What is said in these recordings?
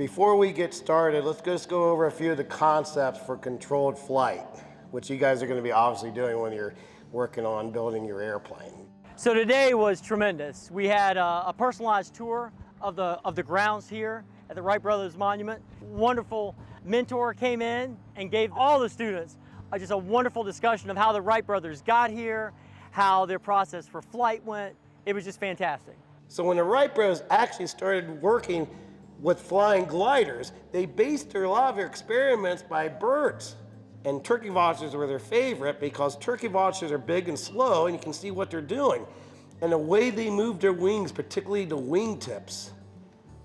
Before we get started, let's just go over a few of the concepts for controlled flight, which you guys are going to be obviously doing when you're working on building your airplane. So today was tremendous. We had a personalized tour of the grounds here at the Wright Brothers Monument. Wonderful mentor came in and gave all the students just a wonderful discussion of how the Wright brothers got here, how their process for flight went. It was just fantastic. So when the Wright brothers actually started working with flying gliders, they based a lot of their experiments by birds. And turkey vultures were their favorite because turkey vultures are big and slow and you can see what they're doing. And the way they moved their wings, particularly the wingtips,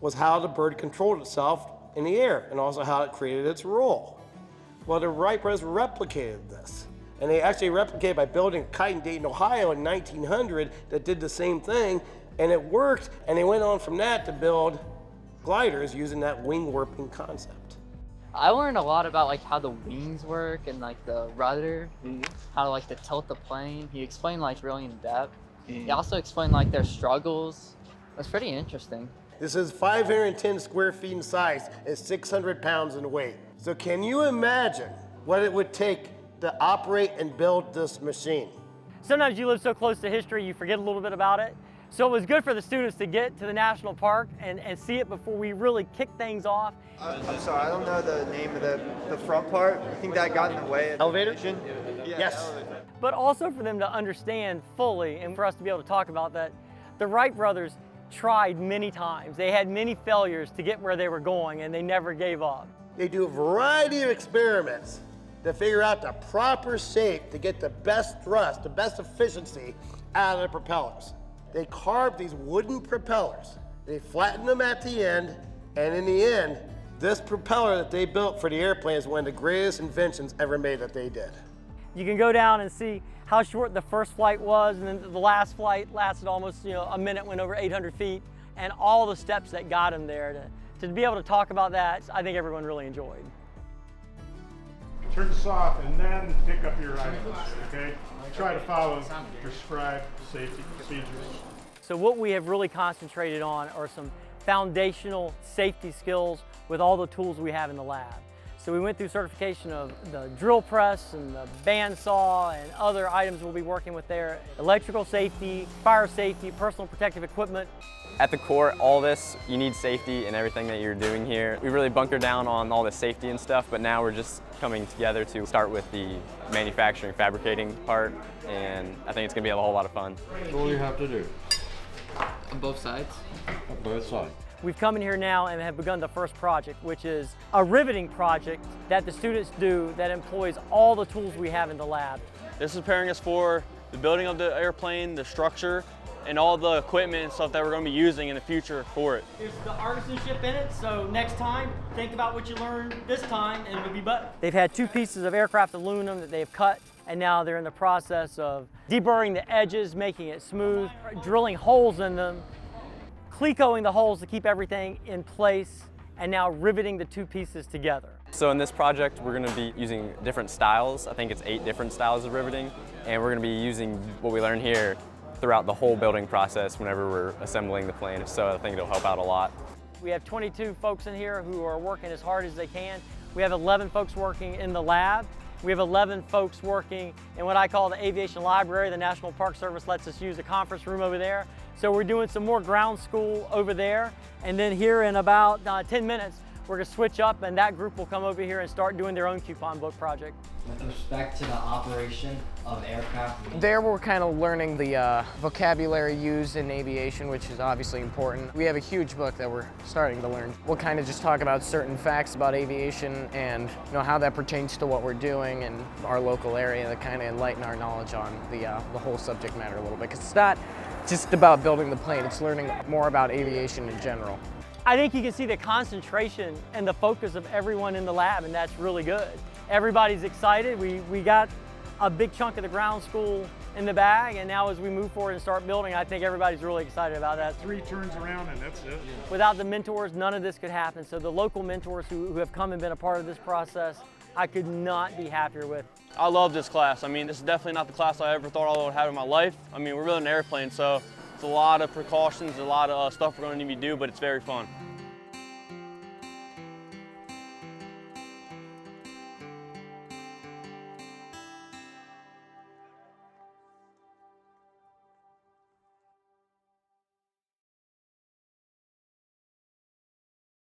was how the bird controlled itself in the air and also how it created its roll. Well, the Wright brothers replicated this. And they actually replicated by building a kite in Dayton, Ohio in 1900 that did the same thing, and it worked. And they went on from that to build gliders using that wing warping concept. I learned a lot about like how the wings work and like the rudder, how to tilt the plane. He explained really in depth. He also explained their struggles. It was pretty interesting. This is 510 square feet in size, is 600 pounds in weight. So can you imagine what it would take to operate and build this machine? Sometimes you live so close to history, you forget a little bit about it. So it was good for the students to get to the national park and see it before we really kick things off. I'm sorry, I don't know the name of the front part. I think that got in the way of Elevator? the vision. Yeah, Yes. elevator. But also for them to understand fully and for us to be able to talk about that, the Wright brothers tried many times. They had many failures to get where they were going and they never gave up. They do a variety of experiments to figure out the proper shape to get the best thrust, the best efficiency out of the propellers. They carved these wooden propellers. They flattened them at the end, and in the end, this propeller that they built for the airplane is one of the greatest inventions ever made that they did. You can go down and see how short the first flight was, and then the last flight lasted almost a minute, went over 800 feet, and all the steps that got them there. To be able to talk about that, I think everyone really enjoyed. Turn this off and then pick up your items, okay? Try to follow prescribed safety procedures. So what we have really concentrated on are some foundational safety skills with all the tools we have in the lab. So we went through certification of the drill press and the bandsaw and other items we'll be working with there. Electrical safety, fire safety, personal protective equipment. At the core, all this, you need safety in everything that you're doing here. We really bunker down on all the safety and stuff, but now we're just coming together to start with the manufacturing, fabricating part, and I think it's gonna be a whole lot of fun. That's all you have to do. On both sides? On both sides. We've come in here now and have begun the first project, which is a riveting project that the students do that employs all the tools we have in the lab. This is preparing us for the building of the airplane, the structure, and all the equipment and stuff that we're going to be using in the future for it. There's the artisanship in it, so next time, think about what you learned this time and it'll be better. They've had 2 pieces of aircraft aluminum that they've cut, and now they're in the process of deburring the edges, making it smooth, drilling holes in them, clecoing the holes to keep everything in place, and now riveting the 2 pieces together. So in this project, we're gonna be using different styles. I think it's 8 different styles of riveting, and we're gonna be using what we learn here throughout the whole building process whenever we're assembling the plane. So I think it'll help out a lot. We have 22 folks in here who are working as hard as they can. We have 11 folks working in the lab. We have 11 folks working in what I call the aviation library. The National Park Service lets us use the conference room over there. So we're doing some more ground school over there. And then here in about 10 minutes, we're gonna switch up and that group will come over here and start doing their own coupon book project. With respect to the operation of aircraft? There we're kind of learning the vocabulary used in aviation, which is obviously important. We have a huge book that we're starting to learn. We'll kind of just talk about certain facts about aviation and how that pertains to what we're doing in our local area to kind of enlighten our knowledge on the whole subject matter a little bit. Because it's not just about building the plane, it's learning more about aviation in general. I think you can see the concentration and the focus of everyone in the lab, and that's really good. Everybody's excited. We got a big chunk of the ground school in the bag, and now as we move forward and start building, I think everybody's really excited about that. 3 turns around and that's it. Without the mentors, none of this could happen. So the local mentors who have come and been a part of this process, I could not be happier with. I love this class. I mean, this is definitely not the class I ever thought I would have in my life. I mean, we're building an airplane, so it's a lot of precautions, a lot of stuff we're going to need to do, but it's very fun.